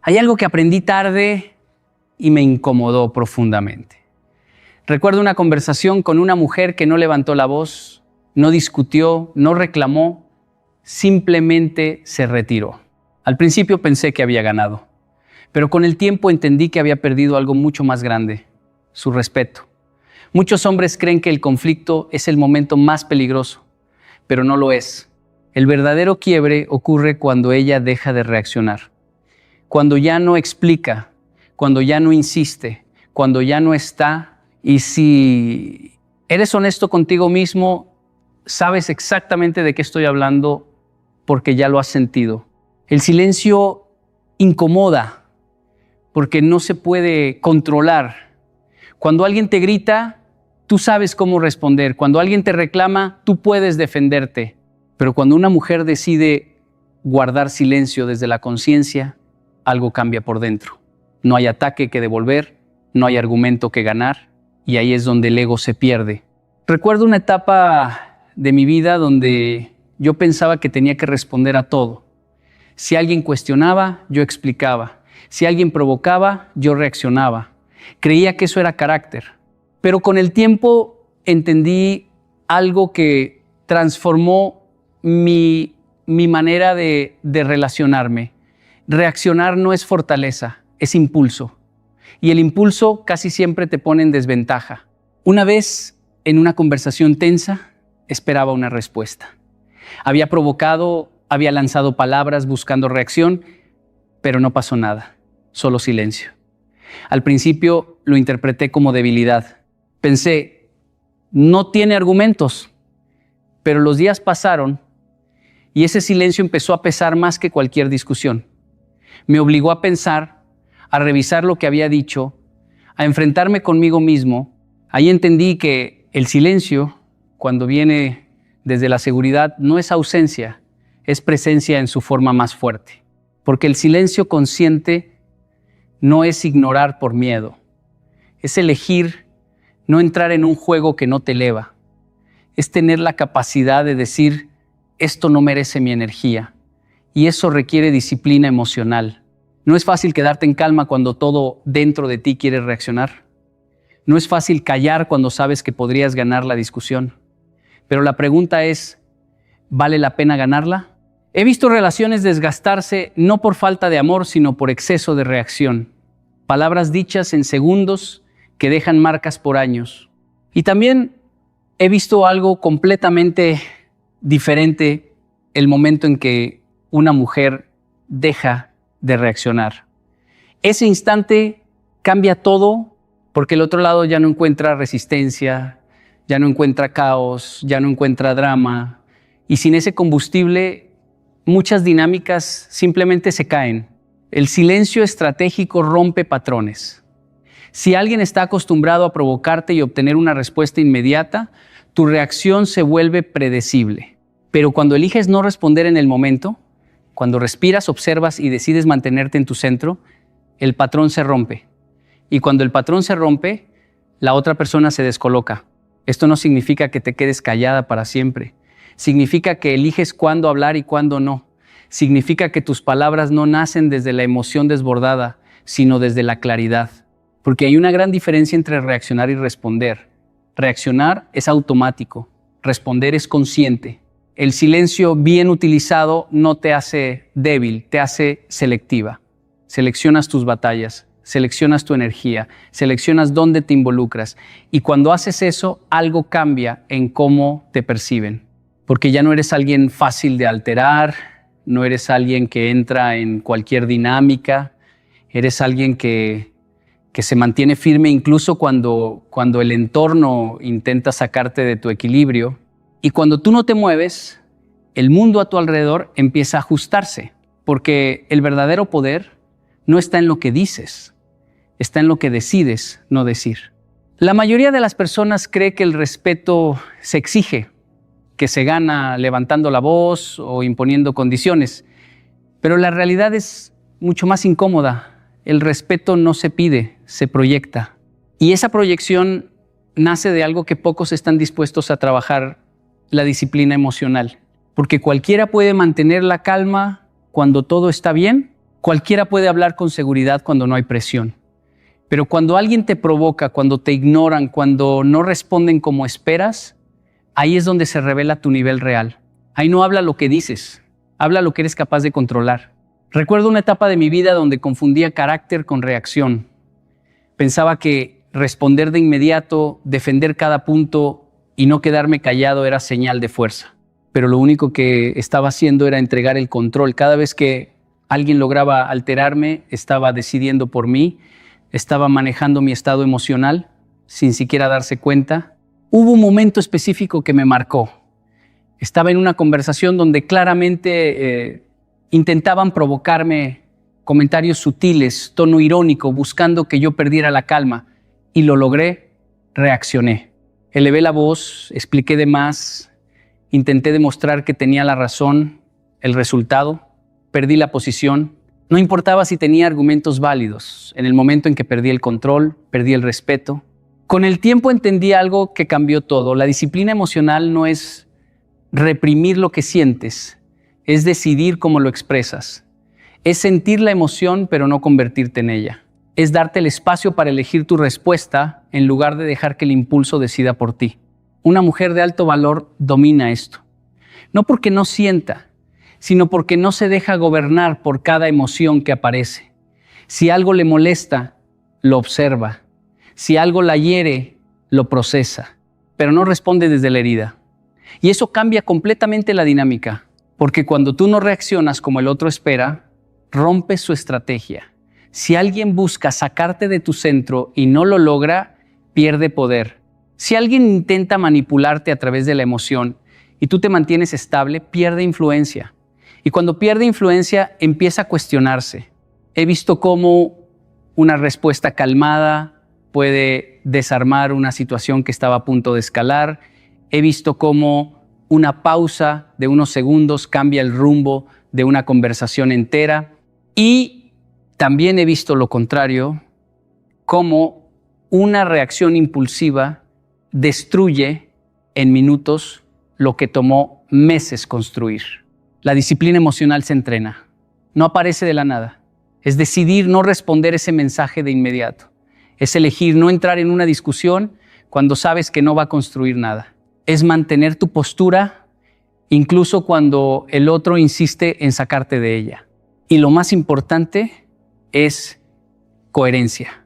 Hay algo que aprendí tarde y me incomodó profundamente. Recuerdo una conversación con una mujer que no levantó la voz, no discutió, no reclamó, simplemente se retiró. Al principio pensé que había ganado, pero con el tiempo entendí que había perdido algo mucho más grande, su respeto. Muchos hombres creen que el conflicto es el momento más peligroso, pero no lo es. El verdadero quiebre ocurre cuando ella deja de reaccionar, cuando ya no explica, cuando ya no insiste, cuando ya no está. Y si eres honesto contigo mismo, sabes exactamente de qué estoy hablando porque ya lo has sentido. El silencio incomoda porque no se puede controlar. Cuando alguien te grita, tú sabes cómo responder. Cuando alguien te reclama, tú puedes defenderte. Pero cuando una mujer decide guardar silencio desde la conciencia, algo cambia por dentro. No hay ataque que devolver, no hay argumento que ganar, y ahí es donde el ego se pierde. Recuerdo una etapa de mi vida donde yo pensaba que tenía que responder a todo. Si alguien cuestionaba, yo explicaba. Si alguien provocaba, yo reaccionaba. Creía que eso era carácter. Pero con el tiempo entendí algo que transformó mi manera de relacionarme. Reaccionar no es fortaleza, es impulso. Y el impulso casi siempre te pone en desventaja. Una vez, en una conversación tensa, esperaba una respuesta. Había provocado, había lanzado palabras buscando reacción, pero no pasó nada, solo silencio. Al principio lo interpreté como debilidad. Pensé, no tiene argumentos, pero los días pasaron y ese silencio empezó a pesar más que cualquier discusión. Me obligó a pensar, a revisar lo que había dicho, a enfrentarme conmigo mismo. Ahí entendí que el silencio, cuando viene desde la seguridad, no es ausencia, es presencia en su forma más fuerte. Porque el silencio consciente no es ignorar por miedo, es elegir no entrar en un juego que no te eleva, es tener la capacidad de decir, esto no merece mi energía, y eso requiere disciplina emocional. No es fácil quedarte en calma cuando todo dentro de ti quiere reaccionar. No es fácil callar cuando sabes que podrías ganar la discusión. Pero la pregunta es, ¿vale la pena ganarla? He visto relaciones desgastarse no por falta de amor, sino por exceso de reacción. Palabras dichas en segundos que dejan marcas por años. Y también he visto algo completamente diferente el momento en que una mujer deja de reaccionar. Ese instante cambia todo porque el otro lado ya no encuentra resistencia, ya no encuentra caos, ya no encuentra drama. Y sin ese combustible, muchas dinámicas simplemente se caen. El silencio estratégico rompe patrones. Si alguien está acostumbrado a provocarte y obtener una respuesta inmediata, tu reacción se vuelve predecible. Pero cuando eliges no responder en el momento, cuando respiras, observas y decides mantenerte en tu centro, el patrón se rompe. Y cuando el patrón se rompe, la otra persona se descoloca. Esto no significa que te quedes callada para siempre. Significa que eliges cuándo hablar y cuándo no. Significa que tus palabras no nacen desde la emoción desbordada, sino desde la claridad. Porque hay una gran diferencia entre reaccionar y responder. Reaccionar es automático, responder es consciente. El silencio bien utilizado no te hace débil, te hace selectiva. Seleccionas tus batallas, seleccionas tu energía, seleccionas dónde te involucras. Y cuando haces eso, algo cambia en cómo te perciben. Porque ya no eres alguien fácil de alterar, no eres alguien que entra en cualquier dinámica, eres alguien que se mantiene firme incluso cuando el entorno intenta sacarte de tu equilibrio. Y cuando tú no te mueves, el mundo a tu alrededor empieza a ajustarse, porque el verdadero poder no está en lo que dices, está en lo que decides no decir. La mayoría de las personas cree que el respeto se exige, que se gana levantando la voz o imponiendo condiciones, pero la realidad es mucho más incómoda. El respeto no se pide, se proyecta. Y esa proyección nace de algo que pocos están dispuestos a trabajar, la disciplina emocional. Porque cualquiera puede mantener la calma cuando todo está bien, Cualquiera puede hablar con seguridad cuando no hay presión. Pero cuando alguien te provoca, cuando te ignoran, cuando no responden como esperas, ahí es donde se revela tu nivel real. Ahí no habla lo que dices, habla lo que eres capaz de controlar. Recuerdo una etapa de mi vida donde confundía carácter con reacción. Pensaba que responder de inmediato, defender cada punto y no quedarme callado era señal de fuerza. Pero lo único que estaba haciendo era entregar el control. Cada vez que alguien lograba alterarme, estaba decidiendo por mí, estaba manejando mi estado emocional sin siquiera darse cuenta. Hubo un momento específico que me marcó. Estaba en una conversación donde claramente intentaban provocarme comentarios sutiles, tono irónico, buscando que yo perdiera la calma. Y lo logré, reaccioné. Elevé la voz, expliqué de más, intenté demostrar que tenía la razón, el resultado, perdí la posición. No importaba si tenía argumentos válidos. En el momento en que perdí el control, perdí el respeto. Con el tiempo entendí algo que cambió todo. La disciplina emocional no es reprimir lo que sientes, es decidir cómo lo expresas. Es sentir la emoción, pero no convertirte en ella. Es darte el espacio para elegir tu respuesta en lugar de dejar que el impulso decida por ti. Una mujer de alto valor domina esto. No porque no sienta, sino porque no se deja gobernar por cada emoción que aparece. Si algo le molesta, lo observa. Si algo la hiere, lo procesa, pero no responde desde la herida. Y eso cambia completamente la dinámica, porque cuando tú no reaccionas como el otro espera, rompes su estrategia. Si alguien busca sacarte de tu centro y no lo logra, pierde poder. Si alguien intenta manipularte a través de la emoción y tú te mantienes estable, pierde influencia. Y cuando pierde influencia, empieza a cuestionarse. He visto cómo una respuesta calmada puede desarmar una situación que estaba a punto de escalar. He visto cómo una pausa de unos segundos cambia el rumbo de una conversación entera. Y también he visto lo contrario, cómo una reacción impulsiva destruye en minutos lo que tomó meses construir. La disciplina emocional se entrena, no aparece de la nada. Es decidir no responder ese mensaje de inmediato. Es elegir no entrar en una discusión cuando sabes que no va a construir nada. Es mantener tu postura incluso cuando el otro insiste en sacarte de ella. Y lo más importante es coherencia.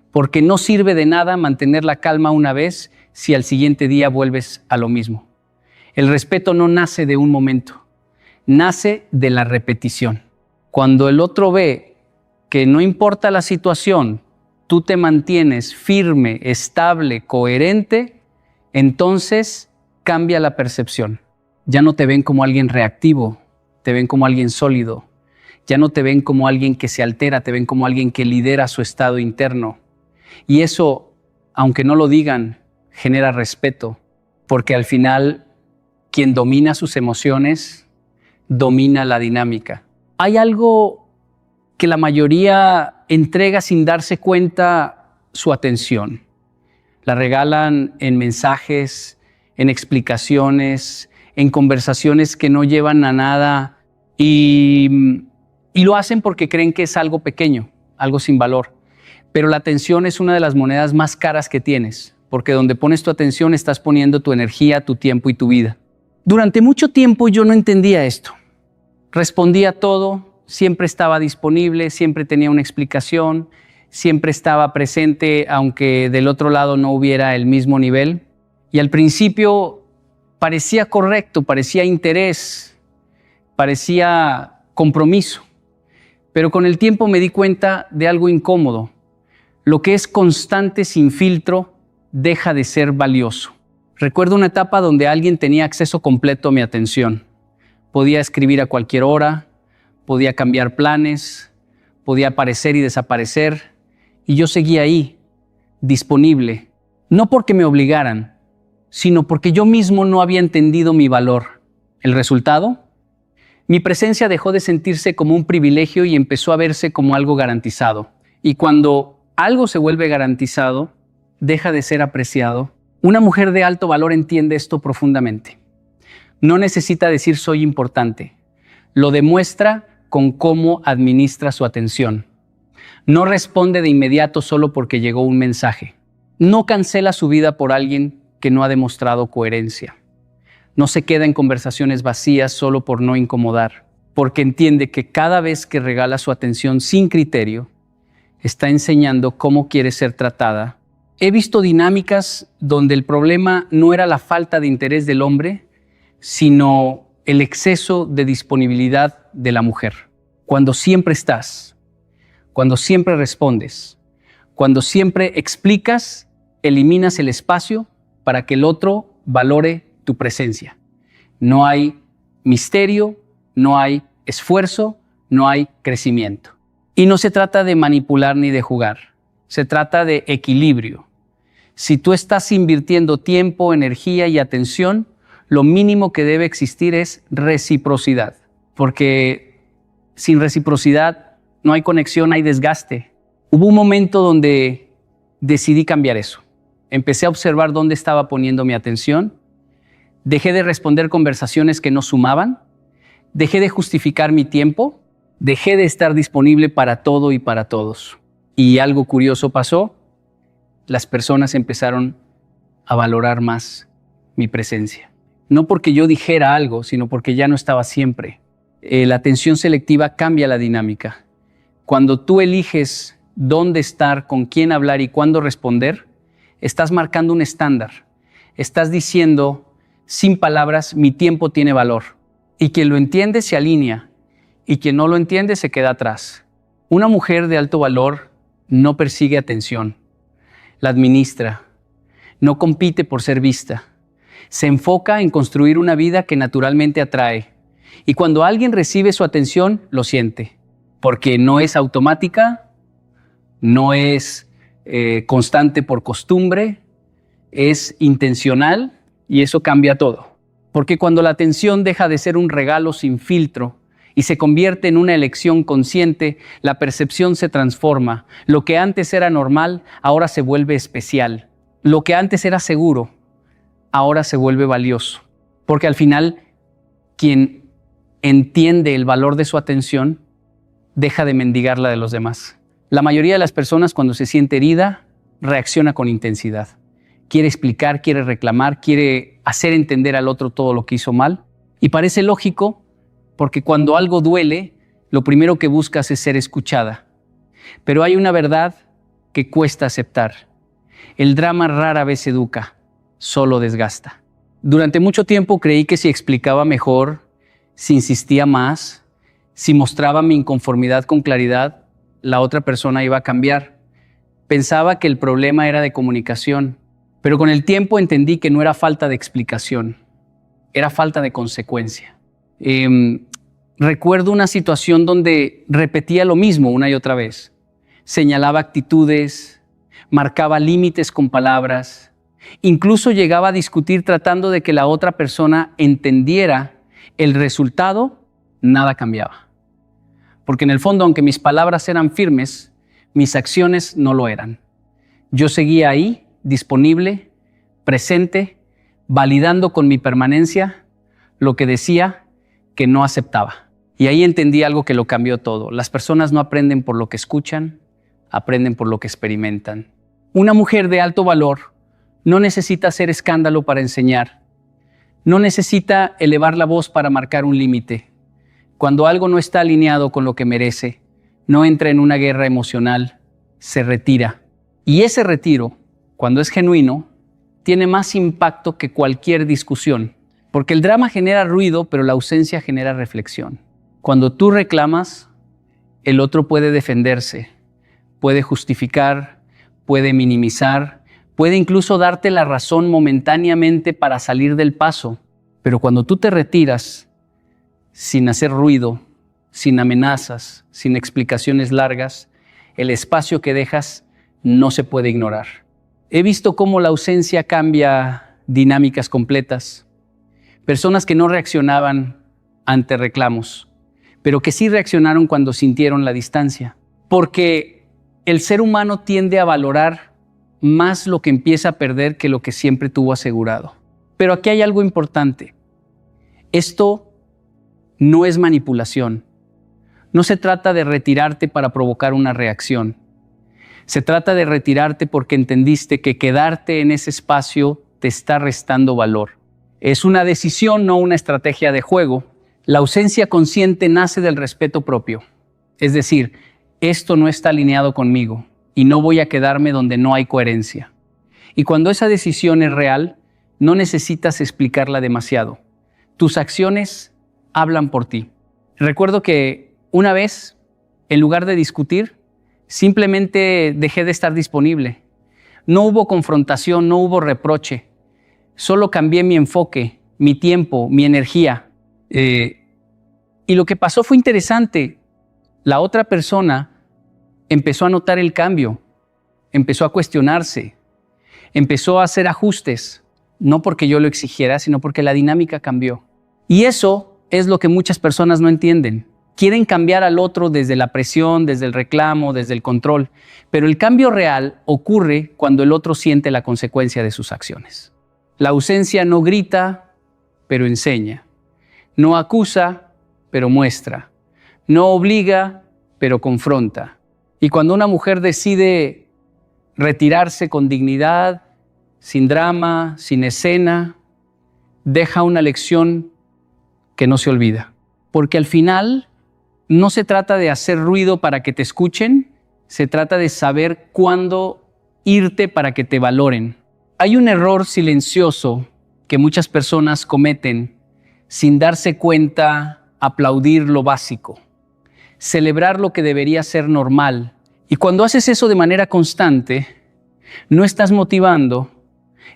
Porque no sirve de nada mantener la calma una vez si al siguiente día vuelves a lo mismo. El respeto no nace de un momento, nace de la repetición. Cuando el otro ve que no importa la situación, tú te mantienes firme, estable, coherente, entonces cambia la percepción. Ya no te ven como alguien reactivo, te ven como alguien sólido. Ya no te ven como alguien que se altera, te ven como alguien que lidera su estado interno. Y eso, aunque no lo digan, genera respeto, porque al final quien domina sus emociones domina la dinámica. Hay algo que la mayoría entrega sin darse cuenta: su atención. La regalan en mensajes, en explicaciones, en conversaciones que no llevan a nada y lo hacen porque creen que es algo pequeño, algo sin valor. Pero la atención es una de las monedas más caras que tienes, porque donde pones tu atención estás poniendo tu energía, tu tiempo y tu vida. Durante mucho tiempo yo no entendía esto. Respondía a todo, siempre estaba disponible, siempre tenía una explicación, siempre estaba presente, aunque del otro lado no hubiera el mismo nivel. Y al principio parecía correcto, parecía interés, parecía compromiso. Pero con el tiempo me di cuenta de algo incómodo. Lo que es constante sin filtro deja de ser valioso. Recuerdo una etapa donde alguien tenía acceso completo a mi atención. Podía escribir a cualquier hora, podía cambiar planes, podía aparecer y desaparecer, y yo seguía ahí, disponible, no porque me obligaran, sino porque yo mismo no había entendido mi valor. ¿El resultado? Mi presencia dejó de sentirse como un privilegio y empezó a verse como algo garantizado. Y cuando algo se vuelve garantizado, deja de ser apreciado. Una mujer de alto valor entiende esto profundamente. No necesita decir soy importante. Lo demuestra con cómo administra su atención. No responde de inmediato solo porque llegó un mensaje. No cancela su vida por alguien que no ha demostrado coherencia. No se queda en conversaciones vacías solo por no incomodar, porque entiende que cada vez que regala su atención sin criterio, está enseñando cómo quiere ser tratada. He visto dinámicas donde el problema no era la falta de interés del hombre, sino el exceso de disponibilidad de la mujer. Cuando siempre estás, cuando siempre respondes, cuando siempre explicas, eliminas el espacio para que el otro valore tu presencia. No hay misterio, no hay esfuerzo, no hay crecimiento. Y no se trata de manipular ni de jugar, se trata de equilibrio. Si tú estás invirtiendo tiempo, energía y atención, lo mínimo que debe existir es reciprocidad, porque sin reciprocidad no hay conexión, hay desgaste. Hubo un momento donde decidí cambiar eso. Empecé a observar dónde estaba poniendo mi atención, dejé de responder conversaciones que no sumaban, dejé de justificar mi tiempo, dejé de estar disponible para todo y para todos. Y algo curioso pasó, las personas empezaron a valorar más mi presencia. No porque yo dijera algo, sino porque ya no estaba siempre. La atención selectiva cambia la dinámica. Cuando tú eliges dónde estar, con quién hablar y cuándo responder, estás marcando un estándar. Estás diciendo, sin palabras, mi tiempo tiene valor. Y quien lo entiende se alinea, y quien no lo entiende se queda atrás. Una mujer de alto valor no persigue atención, la administra, no compite por ser vista. Se enfoca en construir una vida que naturalmente atrae. Y cuando alguien recibe su atención, lo siente, porque no es automática, no es constante por costumbre, es intencional y eso cambia todo. Porque cuando la atención deja de ser un regalo sin filtro y se convierte en una elección consciente, la percepción se transforma. Lo que antes era normal, ahora se vuelve especial. Lo que antes era seguro, ahora se vuelve valioso. Porque al final, quien entiende el valor de su atención, deja de mendigar la de los demás. La mayoría de las personas, cuando se siente herida, reacciona con intensidad. Quiere explicar, quiere reclamar, quiere hacer entender al otro todo lo que hizo mal. Y parece lógico, porque cuando algo duele, lo primero que buscas es ser escuchada. Pero hay una verdad que cuesta aceptar. El drama rara vez educa, solo desgasta. Durante mucho tiempo creí que si explicaba mejor, si insistía más, si mostraba mi inconformidad con claridad, la otra persona iba a cambiar. Pensaba que el problema era de comunicación, pero con el tiempo entendí que no era falta de explicación, era falta de consecuencia. Recuerdo una situación donde repetía lo mismo una y otra vez. Señalaba actitudes, marcaba límites con palabras, incluso llegaba a discutir tratando de que la otra persona entendiera el resultado, nada cambiaba. Porque en el fondo, aunque mis palabras eran firmes, mis acciones no lo eran. Yo seguía ahí, disponible, presente, validando con mi permanencia lo que decía que no aceptaba. Y ahí entendí algo que lo cambió todo. Las personas no aprenden por lo que escuchan, aprenden por lo que experimentan. Una mujer de alto valor no necesita hacer escándalo para enseñar. No necesita elevar la voz para marcar un límite. Cuando algo no está alineado con lo que merece, no entra en una guerra emocional, se retira. Y ese retiro, cuando es genuino, tiene más impacto que cualquier discusión. Porque el drama genera ruido, pero la ausencia genera reflexión. Cuando tú reclamas, el otro puede defenderse, puede justificar, puede minimizar, puede incluso darte la razón momentáneamente para salir del paso. Pero cuando tú te retiras, sin hacer ruido, sin amenazas, sin explicaciones largas, el espacio que dejas no se puede ignorar. He visto cómo la ausencia cambia dinámicas completas. Personas que no reaccionaban ante reclamos, pero que sí reaccionaron cuando sintieron la distancia. Porque el ser humano tiende a valorar más lo que empieza a perder que lo que siempre tuvo asegurado. Pero aquí hay algo importante. Esto no es manipulación, No se trata de retirarte para provocar una reacción. Se trata de retirarte porque entendiste que quedarte en ese espacio te está restando valor. Es una decisión, no una estrategia de juego. La ausencia consciente nace del respeto propio. Es decir, esto no está alineado conmigo y no voy a quedarme donde no hay coherencia. Y cuando esa decisión es real, no necesitas explicarla demasiado. Tus acciones hablan por ti. Recuerdo que una vez, en lugar de discutir, simplemente dejé de estar disponible. No hubo confrontación, no hubo reproche. Solo cambié mi enfoque, mi tiempo, mi energía. Y lo que pasó fue interesante. La otra persona empezó a notar el cambio, empezó a cuestionarse, empezó a hacer ajustes, no porque yo lo exigiera, sino porque la dinámica cambió. Y eso es lo que muchas personas no entienden. Quieren cambiar al otro desde la presión, desde el reclamo, desde el control, pero el cambio real ocurre cuando el otro siente la consecuencia de sus acciones. La ausencia no grita, pero enseña. No acusa, pero muestra. No obliga, pero confronta. Y cuando una mujer decide retirarse con dignidad, sin drama, sin escena, deja una lección que no se olvida. Porque al final no se trata de hacer ruido para que te escuchen, se trata de saber cuándo irte para que te valoren. Hay un error silencioso que muchas personas cometen sin darse cuenta, aplaudir lo básico, celebrar lo que debería ser normal. Y cuando haces eso de manera constante, no estás motivando,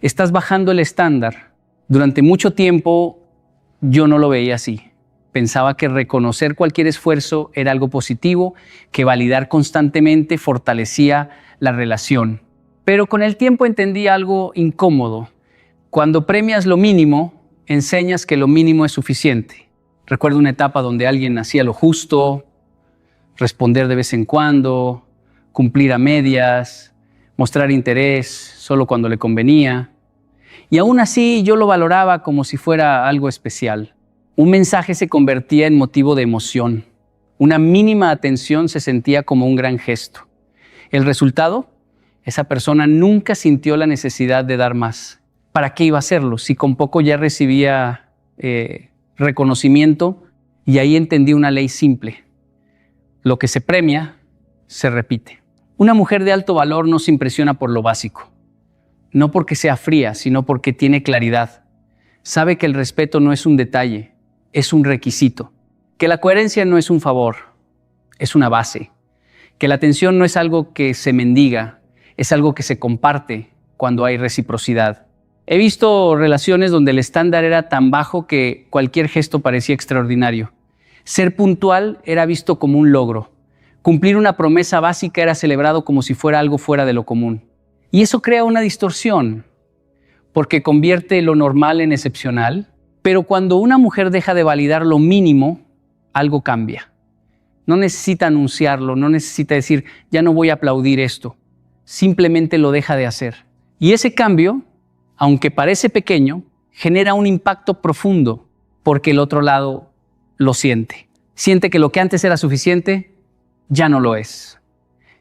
estás bajando el estándar. Durante mucho tiempo yo no lo veía así. Pensaba que reconocer cualquier esfuerzo era algo positivo, que validar constantemente fortalecía la relación. Pero con el tiempo entendí algo incómodo. Cuando premias lo mínimo, enseñas que lo mínimo es suficiente. Recuerdo una etapa donde alguien hacía lo justo, responder de vez en cuando, cumplir a medias, mostrar interés solo cuando le convenía. Y aún así yo lo valoraba como si fuera algo especial. Un mensaje se convertía en motivo de emoción. Una mínima atención se sentía como un gran gesto. El resultado, esa persona nunca sintió la necesidad de dar más. ¿Para qué iba a hacerlo? Si con poco ya recibía reconocimiento, y ahí entendí una ley simple. Lo que se premia, se repite. Una mujer de alto valor no se impresiona por lo básico. No porque sea fría, sino porque tiene claridad. Sabe que el respeto no es un detalle, es un requisito. Que la coherencia no es un favor, es una base. Que la atención no es algo que se mendiga, es algo que se comparte cuando hay reciprocidad. He visto relaciones donde el estándar era tan bajo que cualquier gesto parecía extraordinario. Ser puntual era visto como un logro. Cumplir una promesa básica era celebrado como si fuera algo fuera de lo común. Y eso crea una distorsión, porque convierte lo normal en excepcional. Pero cuando una mujer deja de validar lo mínimo, algo cambia. No necesita anunciarlo, no necesita decir, ya no voy a aplaudir esto. Simplemente lo deja de hacer. Y ese cambio, aunque parece pequeño, genera un impacto profundo, porque el otro lado lo siente. Siente que lo que antes era suficiente, ya no lo es.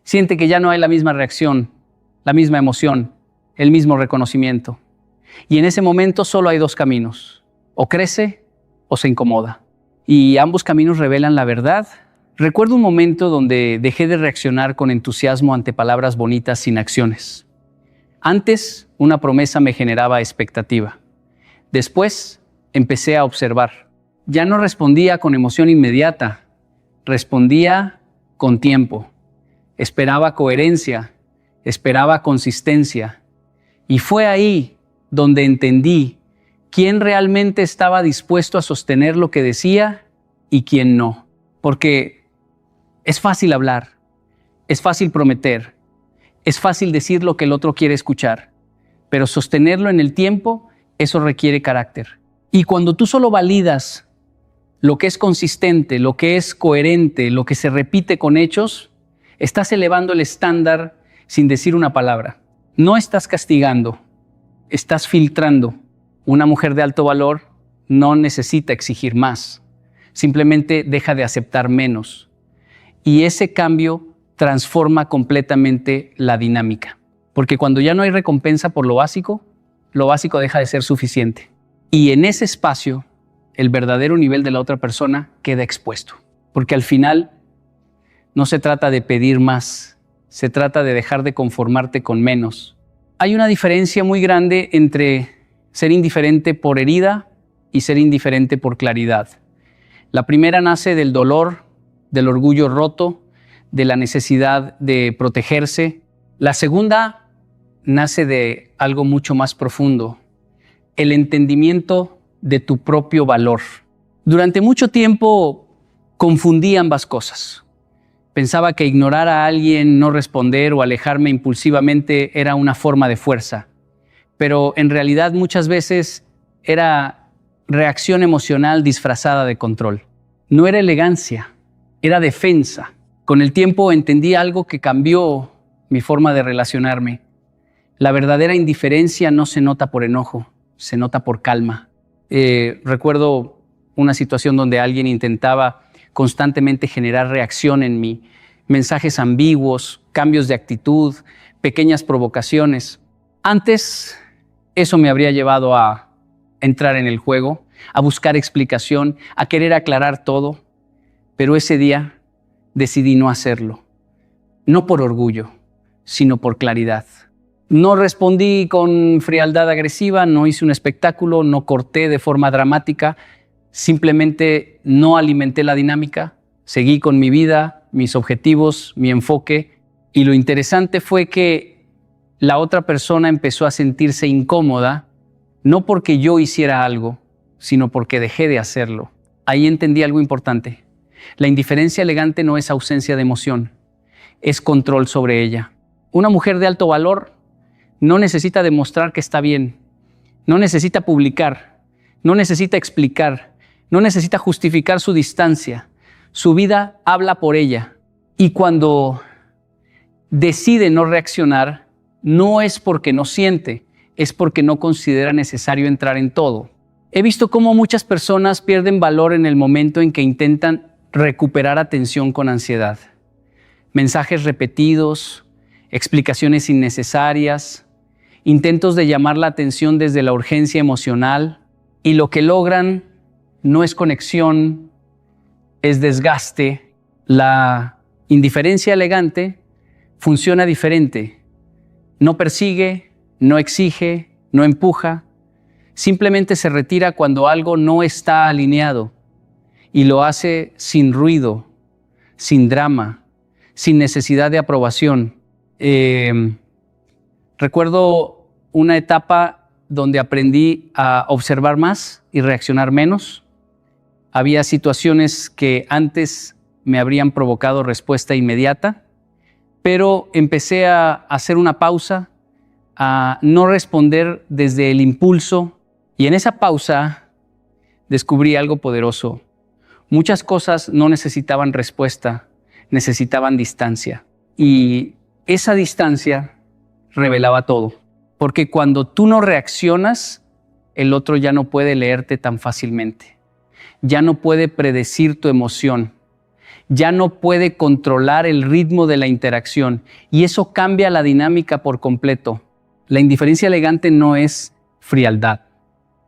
Siente que ya no hay la misma reacción, la misma emoción, el mismo reconocimiento. Y en ese momento solo hay dos caminos. O crece o se incomoda. Y ambos caminos revelan la verdad. Recuerdo un momento donde dejé de reaccionar con entusiasmo ante palabras bonitas sin acciones. Antes, una promesa me generaba expectativa. Después, empecé a observar. Ya no respondía con emoción inmediata. Respondía con tiempo. Esperaba coherencia. Esperaba consistencia. Y fue ahí donde entendí quién realmente estaba dispuesto a sostener lo que decía y quién no. Porque es fácil hablar, es fácil prometer, es fácil decir lo que el otro quiere escuchar, pero sostenerlo en el tiempo, eso requiere carácter. Y cuando tú solo validas lo que es consistente, lo que es coherente, lo que se repite con hechos, estás elevando el estándar sin decir una palabra. No estás castigando, estás filtrando. Una mujer de alto valor no necesita exigir más, simplemente deja de aceptar menos. Y ese cambio transforma completamente la dinámica. Porque cuando ya no hay recompensa por lo básico deja de ser suficiente. Y en ese espacio, el verdadero nivel de la otra persona queda expuesto. Porque al final no se trata de pedir más, se trata de dejar de conformarte con menos. Hay una diferencia muy grande entre ser indiferente por herida y ser indiferente por claridad. La primera nace del dolor, del orgullo roto, de la necesidad de protegerse. La segunda nace de algo mucho más profundo, el entendimiento de tu propio valor. Durante mucho tiempo confundí ambas cosas. Pensaba que ignorar a alguien, no responder o alejarme impulsivamente era una forma de fuerza. Pero en realidad muchas veces era reacción emocional disfrazada de control. No era elegancia, era defensa. Con el tiempo entendí algo que cambió mi forma de relacionarme. La verdadera indiferencia no se nota por enojo, se nota por calma. Recuerdo una situación donde alguien intentaba constantemente generar reacción en mí, mensajes ambiguos, cambios de actitud, pequeñas provocaciones. Antes, eso me habría llevado a entrar en el juego, a buscar explicación, a querer aclarar todo, pero ese día decidí no hacerlo, no por orgullo, sino por claridad. No respondí con frialdad agresiva, no hice un espectáculo, no corté de forma dramática, simplemente no alimenté la dinámica, seguí con mi vida, mis objetivos, mi enfoque, y lo interesante fue que la otra persona empezó a sentirse incómoda, no porque yo hiciera algo, sino porque dejé de hacerlo. Ahí entendí algo importante. La indiferencia elegante no es ausencia de emoción, es control sobre ella. Una mujer de alto valor no necesita demostrar que está bien, no necesita publicar, no necesita explicar, no necesita justificar su distancia. Su vida habla por ella. Y cuando decide no reaccionar, no es porque no siente, es porque no considera necesario entrar en todo. He visto cómo muchas personas pierden valor en el momento en que intentan recuperar atención con ansiedad. Mensajes repetidos, explicaciones innecesarias, intentos de llamar la atención desde la urgencia emocional, y lo que logran no es conexión, es desgaste. La indiferencia elegante funciona diferente. No persigue, no exige, no empuja. Simplemente se retira cuando algo no está alineado y lo hace sin ruido, sin drama, sin necesidad de aprobación. Recuerdo una etapa donde aprendí a observar más y reaccionar menos. Había situaciones que antes me habrían provocado respuesta inmediata, pero empecé a hacer una pausa, a no responder desde el impulso, y en esa pausa descubrí algo poderoso. Muchas cosas no necesitaban respuesta, necesitaban distancia, y esa distancia revelaba todo. Porque cuando tú no reaccionas, el otro ya no puede leerte tan fácilmente. Ya no puede predecir tu emoción. Ya no puede controlar el ritmo de la interacción. Y eso cambia la dinámica por completo. La indiferencia elegante no es frialdad,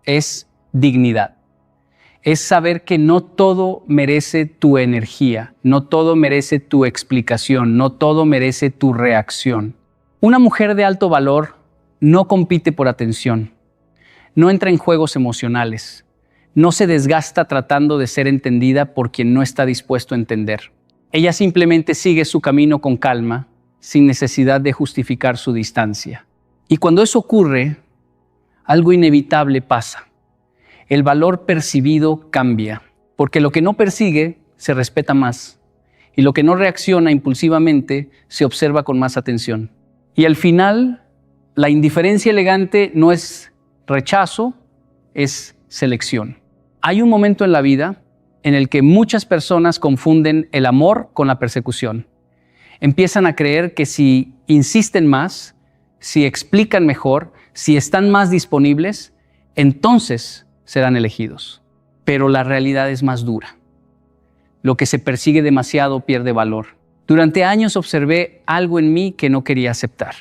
es dignidad. Es saber que no todo merece tu energía, no todo merece tu explicación, no todo merece tu reacción. Una mujer de alto valor no compite por atención, no entra en juegos emocionales, no se desgasta tratando de ser entendida por quien no está dispuesto a entender. Ella simplemente sigue su camino con calma, sin necesidad de justificar su distancia. Y cuando eso ocurre, algo inevitable pasa. El valor percibido cambia, porque lo que no persigue se respeta más, y lo que no reacciona impulsivamente se observa con más atención. Y al final, la indiferencia elegante no es rechazo, es selección. Hay un momento en la vida en el que muchas personas confunden el amor con la persecución. Empiezan a creer que si insisten más, si explican mejor, si están más disponibles, entonces serán elegidos. Pero la realidad es más dura. Lo que se persigue demasiado pierde valor. Durante años observé algo en mí que no quería aceptar.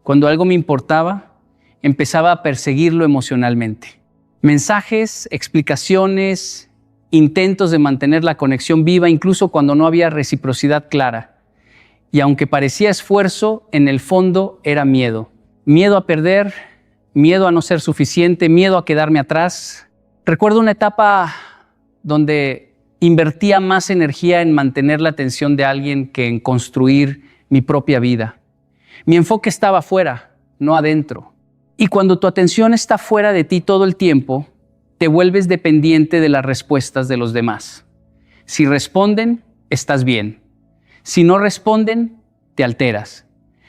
Cuando algo me importaba, empezaba a perseguirlo emocionalmente. Mensajes, explicaciones, intentos de mantener la conexión viva, incluso cuando no había reciprocidad clara. Y aunque parecía esfuerzo, en el fondo era miedo. Miedo a perder, miedo a no ser suficiente, miedo a quedarme atrás. Recuerdo una etapa donde invertía más energía en mantener la atención de alguien que en construir mi propia vida. Mi enfoque estaba afuera, no adentro. Y cuando tu atención está fuera de ti todo el tiempo, te vuelves dependiente de las respuestas de los demás. Si responden, estás bien. Si no responden, te alteras.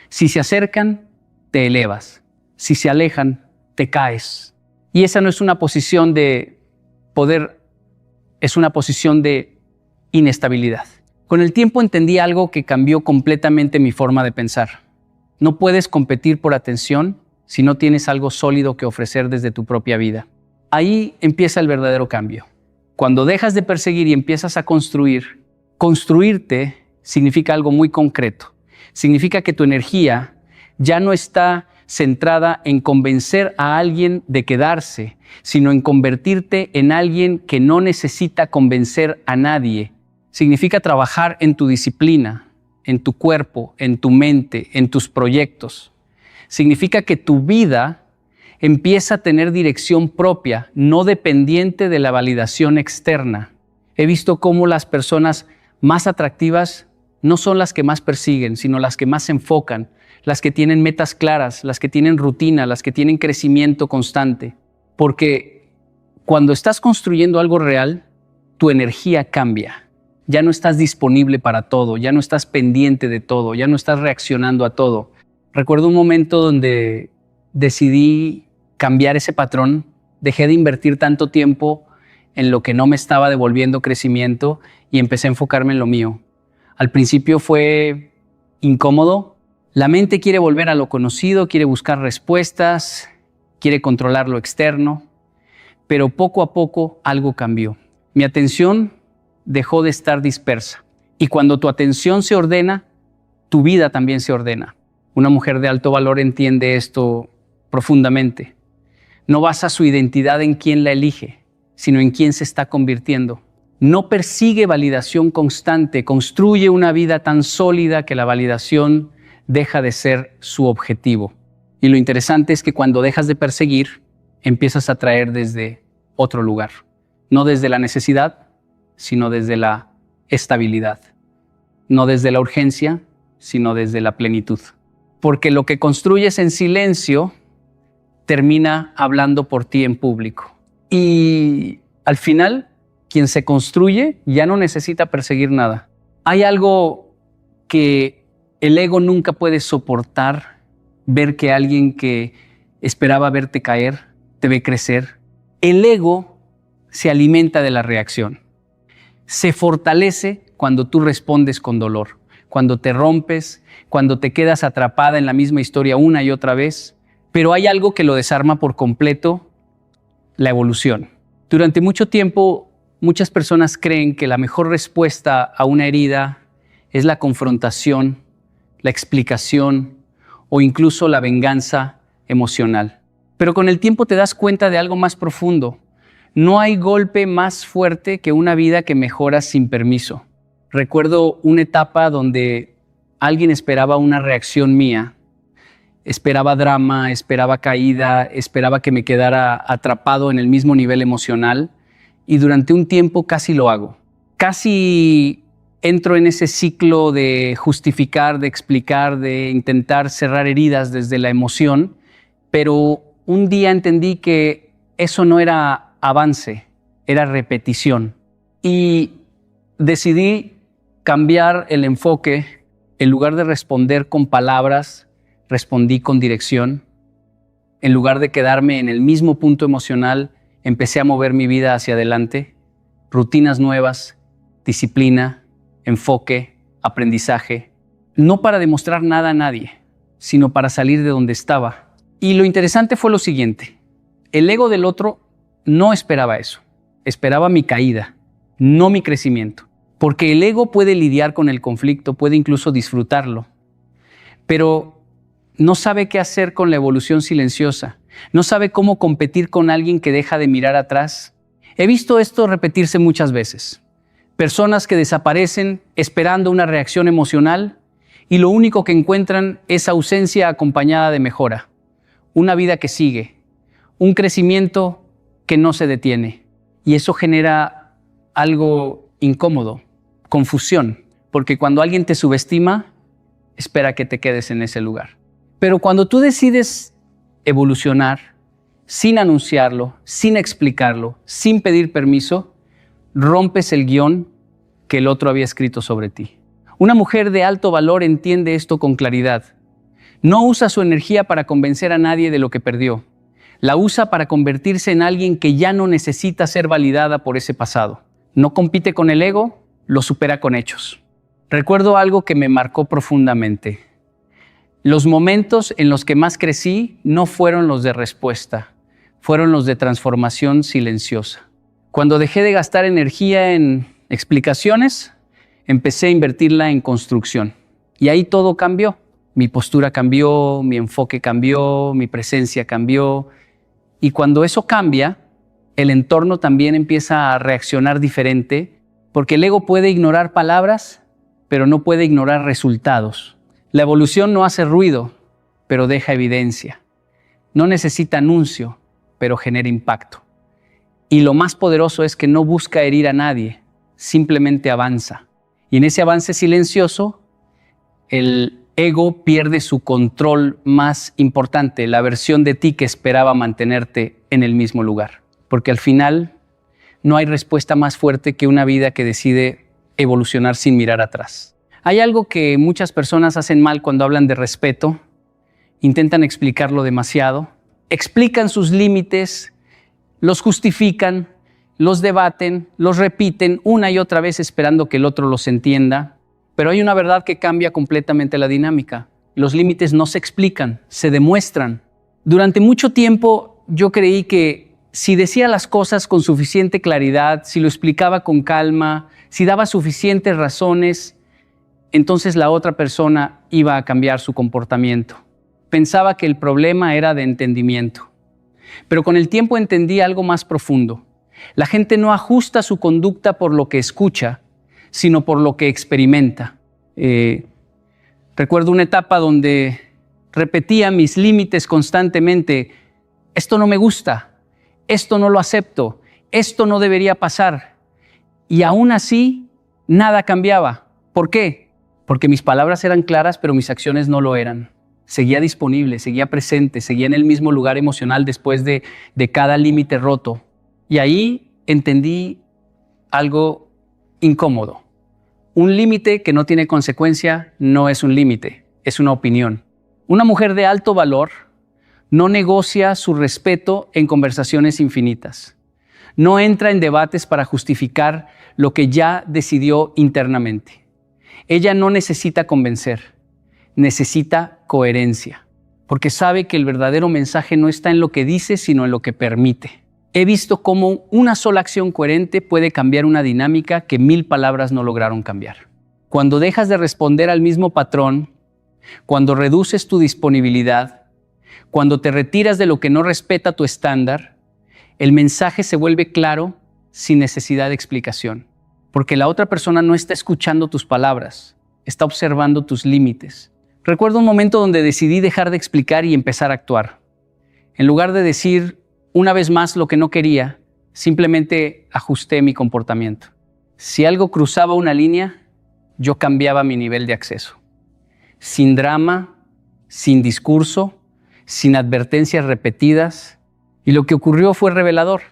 Si se acercan, te elevas. Si se alejan, te caes. Y esa no es una posición de poder, es una posición de inestabilidad. Con el tiempo entendí algo que cambió completamente mi forma de pensar. No puedes competir por atención si no tienes algo sólido que ofrecer desde tu propia vida. Ahí empieza el verdadero cambio. Cuando dejas de perseguir y empiezas a construir, construirte significa algo muy concreto. Significa que tu energía ya no está centrada en convencer a alguien de quedarse, sino en convertirte en alguien que no necesita convencer a nadie. Significa trabajar en tu disciplina, en tu cuerpo, en tu mente, en tus proyectos. Significa que tu vida empieza a tener dirección propia, no dependiente de la validación externa. He visto cómo las personas más atractivas no son las que más persiguen, sino las que más se enfocan, las que tienen metas claras, las que tienen rutina, las que tienen crecimiento constante. Porque cuando estás construyendo algo real, tu energía cambia. Ya no estás disponible para todo, ya no estás pendiente de todo, ya no estás reaccionando a todo. Recuerdo un momento donde decidí cambiar ese patrón, dejé de invertir tanto tiempo en lo que no me estaba devolviendo crecimiento y empecé a enfocarme en lo mío. Al principio fue incómodo. La mente quiere volver a lo conocido, quiere buscar respuestas, quiere controlar lo externo, pero poco a poco algo cambió. Mi atención dejó de estar dispersa. Y cuando tu atención se ordena, tu vida también se ordena. Una mujer de alto valor entiende esto profundamente. No basa su identidad en quién la elige, sino en quién se está convirtiendo. No persigue validación constante, construye una vida tan sólida que la validación deja de ser su objetivo. Y lo interesante es que cuando dejas de perseguir, empiezas a atraer desde otro lugar. No desde la necesidad, sino desde la estabilidad. No desde la urgencia, sino desde la plenitud. Porque lo que construyes en silencio termina hablando por ti en público. Y al final, quien se construye ya no necesita perseguir nada. Hay algo que el ego nunca puede soportar, ver que alguien que esperaba verte caer te ve crecer. El ego se alimenta de la reacción. Se fortalece cuando tú respondes con dolor, cuando te rompes, cuando te quedas atrapada en la misma historia una y otra vez. Pero hay algo que lo desarma por completo: la evolución. Durante mucho tiempo, muchas personas creen que la mejor respuesta a una herida es la confrontación, la explicación o incluso la venganza emocional. Pero con el tiempo te das cuenta de algo más profundo. No hay golpe más fuerte que una vida que mejora sin permiso. Recuerdo una etapa donde alguien esperaba una reacción mía. Esperaba drama, esperaba caída, esperaba que me quedara atrapado en el mismo nivel emocional, y durante un tiempo casi lo hago. Casi entro en ese ciclo de justificar, de explicar, de intentar cerrar heridas desde la emoción, pero un día entendí que eso no era avance, era repetición. Y decidí cambiar el enfoque. En lugar de responder con palabras, respondí con dirección. En lugar de quedarme en el mismo punto emocional, empecé a mover mi vida hacia adelante. Rutinas nuevas, disciplina, enfoque, aprendizaje. No para demostrar nada a nadie, sino para salir de donde estaba. Y lo interesante fue lo siguiente: el ego del otro no esperaba eso. Esperaba mi caída, no mi crecimiento. Porque el ego puede lidiar con el conflicto, puede incluso disfrutarlo, pero no sabe qué hacer con la evolución silenciosa. No sabe cómo competir con alguien que deja de mirar atrás. He visto esto repetirse muchas veces. Personas que desaparecen esperando una reacción emocional y lo único que encuentran es ausencia acompañada de mejora. Una vida que sigue, un crecimiento que no se detiene. Y eso genera algo incómodo, confusión, porque cuando alguien te subestima, espera que te quedes en ese lugar. Pero cuando tú decides evolucionar, sin anunciarlo, sin explicarlo, sin pedir permiso, rompes el guión que el otro había escrito sobre ti. Una mujer de alto valor entiende esto con claridad. No usa su energía para convencer a nadie de lo que perdió. La usa para convertirse en alguien que ya no necesita ser validada por ese pasado. No compite con el ego, lo supera con hechos. Recuerdo algo que me marcó profundamente. Los momentos en los que más crecí no fueron los de respuesta, fueron los de transformación silenciosa. Cuando dejé de gastar energía en explicaciones, empecé a invertirla en construcción. Y ahí todo cambió. Mi postura cambió, mi enfoque cambió, mi presencia cambió. Y cuando eso cambia, el entorno también empieza a reaccionar diferente, porque el ego puede ignorar palabras, pero no puede ignorar resultados. La evolución no hace ruido, pero deja evidencia. No necesita anuncio, pero genera impacto. Y lo más poderoso es que no busca herir a nadie, simplemente avanza. Y en ese avance silencioso, el ego pierde su control más importante, la versión de ti que esperaba mantenerte en el mismo lugar. Porque al final no hay respuesta más fuerte que una vida que decide evolucionar sin mirar atrás. Hay algo que muchas personas hacen mal cuando hablan de respeto, intentan explicarlo demasiado, explican sus límites, los justifican, los debaten, los repiten una y otra vez esperando que el otro los entienda. Pero hay una verdad que cambia completamente la dinámica. Los límites no se explican, se demuestran. Durante mucho tiempo yo creí que si decía las cosas con suficiente claridad, si lo explicaba con calma, si daba suficientes razones, entonces la otra persona iba a cambiar su comportamiento. Pensaba que el problema era de entendimiento. Pero con el tiempo entendí algo más profundo. La gente no ajusta su conducta por lo que escucha, sino por lo que experimenta. Recuerdo una etapa donde repetía mis límites constantemente. Esto no me gusta, esto no lo acepto, esto no debería pasar. Y aún así, nada cambiaba. ¿Por qué? Porque mis palabras eran claras, pero mis acciones no lo eran. Seguía disponible, seguía presente, seguía en el mismo lugar emocional después de cada límite roto. Y ahí entendí algo incómodo. Un límite que no tiene consecuencia no es un límite, es una opinión. Una mujer de alto valor no negocia su respeto en conversaciones infinitas. No entra en debates para justificar lo que ya decidió internamente. Ella no necesita convencer, necesita coherencia, porque sabe que el verdadero mensaje no está en lo que dice, sino en lo que permite. He visto cómo una sola acción coherente puede cambiar una dinámica que 1000 palabras no lograron cambiar. Cuando dejas de responder al mismo patrón, cuando reduces tu disponibilidad, cuando te retiras de lo que no respeta tu estándar, el mensaje se vuelve claro sin necesidad de explicación. Porque la otra persona no está escuchando tus palabras, está observando tus límites. Recuerdo un momento donde decidí dejar de explicar y empezar a actuar. En lugar de decir una vez más lo que no quería, simplemente ajusté mi comportamiento. Si algo cruzaba una línea, yo cambiaba mi nivel de acceso. Sin drama, sin discurso, sin advertencias repetidas. Y lo que ocurrió fue revelador.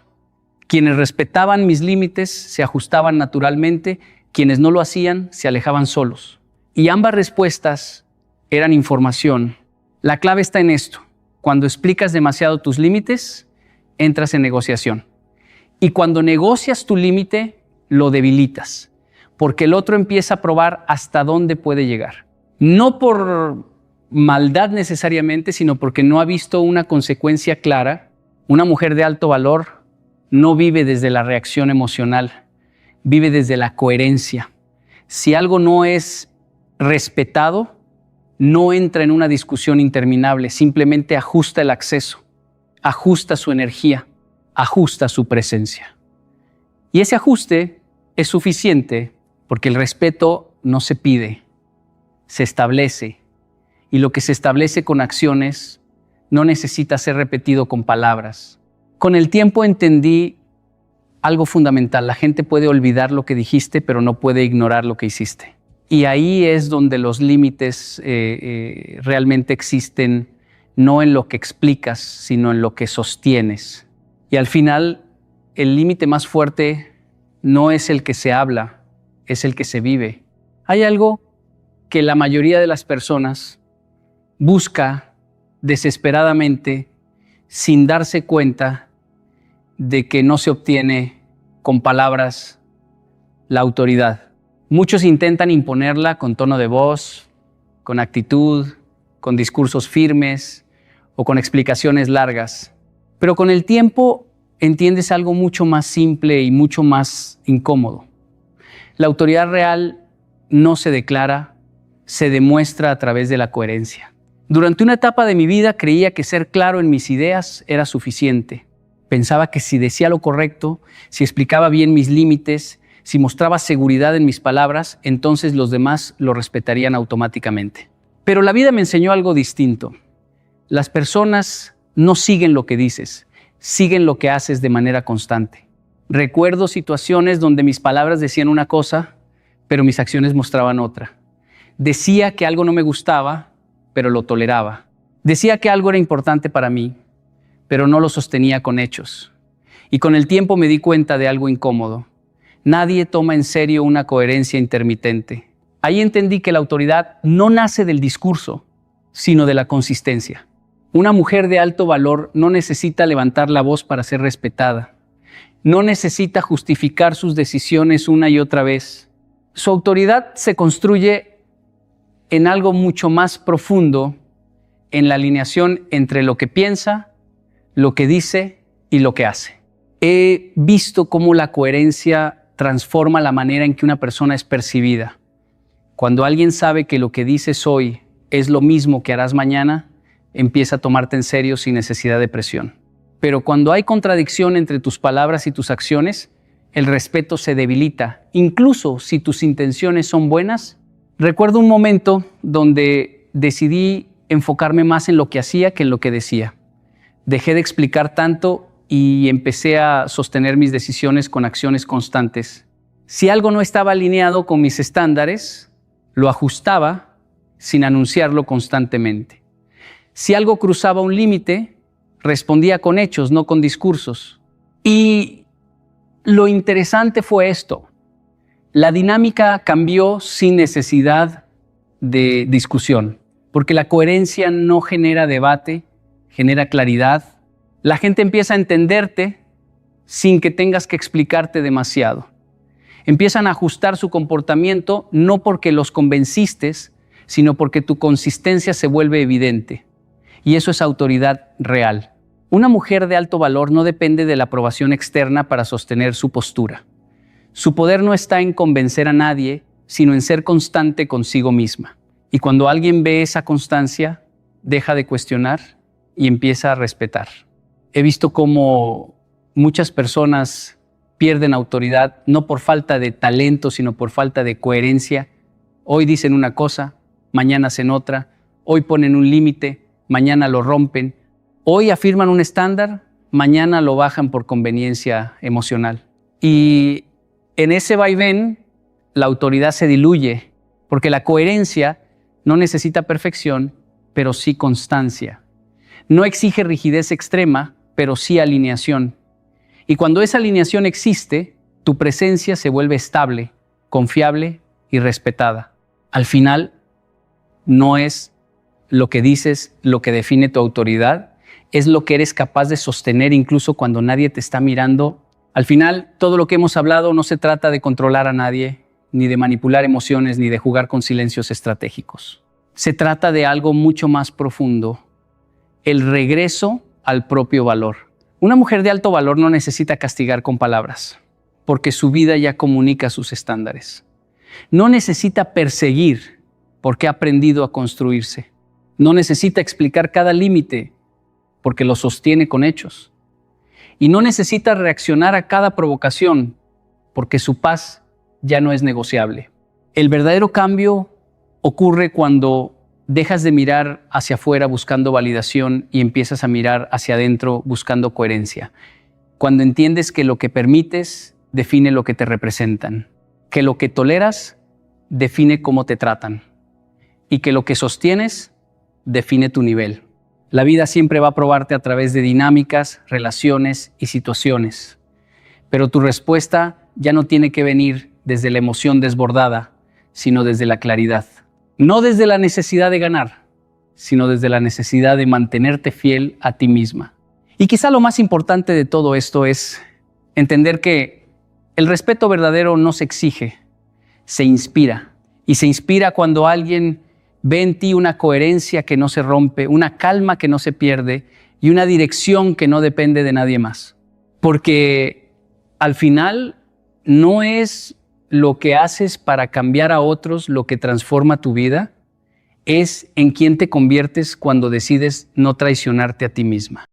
Quienes respetaban mis límites se ajustaban naturalmente, quienes no lo hacían se alejaban solos. Y ambas respuestas eran información. La clave está en esto. Cuando explicas demasiado tus límites, entras en negociación. Y cuando negocias tu límite, lo debilitas, porque el otro empieza a probar hasta dónde puede llegar. No por maldad necesariamente, sino porque no ha visto una consecuencia clara. Una mujer de alto valor no vive desde la reacción emocional, vive desde la coherencia. Si algo no es respetado, no entra en una discusión interminable, simplemente ajusta el acceso, ajusta su energía, ajusta su presencia. Y ese ajuste es suficiente porque el respeto no se pide, se establece. Y lo que se establece con acciones no necesita ser repetido con palabras. Con el tiempo entendí algo fundamental. La gente puede olvidar lo que dijiste, pero no puede ignorar lo que hiciste. Y ahí es donde los límites realmente existen, no en lo que explicas, sino en lo que sostienes. Y al final, el límite más fuerte no es el que se habla, es el que se vive. Hay algo que la mayoría de las personas busca desesperadamente sin darse cuenta de que no se obtiene con palabras la autoridad. Muchos intentan imponerla con tono de voz, con actitud, con discursos firmes o con explicaciones largas. Pero con el tiempo entiendes algo mucho más simple y mucho más incómodo. La autoridad real no se declara, se demuestra a través de la coherencia. Durante una etapa de mi vida creía que ser claro en mis ideas era suficiente. Pensaba que si decía lo correcto, si explicaba bien mis límites, si mostraba seguridad en mis palabras, entonces los demás lo respetarían automáticamente. Pero la vida me enseñó algo distinto. Las personas no siguen lo que dices, siguen lo que haces de manera constante. Recuerdo situaciones donde mis palabras decían una cosa, pero mis acciones mostraban otra. Decía que algo no me gustaba, pero lo toleraba. Decía que algo era importante para mí, pero no lo sostenía con hechos. Y con el tiempo me di cuenta de algo incómodo. Nadie toma en serio una coherencia intermitente. Ahí entendí que la autoridad no nace del discurso, sino de la consistencia. Una mujer de alto valor no necesita levantar la voz para ser respetada. No necesita justificar sus decisiones una y otra vez. Su autoridad se construye en algo mucho más profundo, en la alineación entre lo que piensa, lo que dice y lo que hace. He visto cómo la coherencia transforma la manera en que una persona es percibida. Cuando alguien sabe que lo que dices hoy es lo mismo que harás mañana, empieza a tomarte en serio sin necesidad de presión. Pero cuando hay contradicción entre tus palabras y tus acciones, el respeto se debilita, incluso si tus intenciones son buenas. Recuerdo un momento donde decidí enfocarme más en lo que hacía que en lo que decía. Dejé de explicar tanto y empecé a sostener mis decisiones con acciones constantes. Si algo no estaba alineado con mis estándares, lo ajustaba sin anunciarlo constantemente. Si algo cruzaba un límite, respondía con hechos, no con discursos. Y lo interesante fue esto. La dinámica cambió sin necesidad de discusión, porque la coherencia no genera debate, genera claridad. La gente empieza a entenderte sin que tengas que explicarte demasiado. Empiezan a ajustar su comportamiento no porque los convenciste, sino porque tu consistencia se vuelve evidente. Y eso es autoridad real. Una mujer de alto valor no depende de la aprobación externa para sostener su postura. Su poder no está en convencer a nadie, sino en ser constante consigo misma. Y cuando alguien ve esa constancia, deja de cuestionar y empieza a respetar. He visto cómo muchas personas pierden autoridad, no por falta de talento, sino por falta de coherencia. Hoy dicen una cosa, mañana hacen otra. Hoy ponen un límite, mañana lo rompen. Hoy afirman un estándar, mañana lo bajan por conveniencia emocional. Y en ese vaivén, la autoridad se diluye, porque la coherencia no necesita perfección, pero sí constancia. No exige rigidez extrema, pero sí alineación. Y cuando esa alineación existe, tu presencia se vuelve estable, confiable y respetada. Al final, no es lo que dices lo que define tu autoridad, es lo que eres capaz de sostener incluso cuando nadie te está mirando. Al final, todo lo que hemos hablado no se trata de controlar a nadie, ni de manipular emociones, ni de jugar con silencios estratégicos. Se trata de algo mucho más profundo, el regreso al propio valor. Una mujer de alto valor no necesita castigar con palabras, porque su vida ya comunica sus estándares. No necesita perseguir porque ha aprendido a construirse. No necesita explicar cada límite porque lo sostiene con hechos. Y no necesita reaccionar a cada provocación porque su paz ya no es negociable. El verdadero cambio ocurre cuando dejas de mirar hacia afuera buscando validación y empiezas a mirar hacia adentro buscando coherencia. Cuando entiendes que lo que permites define lo que te representan, que lo que toleras define cómo te tratan y que lo que sostienes define tu nivel. La vida siempre va a probarte a través de dinámicas, relaciones y situaciones, pero tu respuesta ya no tiene que venir desde la emoción desbordada, sino desde la claridad. No desde la necesidad de ganar, sino desde la necesidad de mantenerte fiel a ti misma. Y quizá lo más importante de todo esto es entender que el respeto verdadero no se exige, se inspira. Y se inspira cuando alguien ve en ti una coherencia que no se rompe, una calma que no se pierde y una dirección que no depende de nadie más. Porque al final no es lo que haces para cambiar a otros lo que transforma tu vida, es en quién te conviertes cuando decides no traicionarte a ti misma.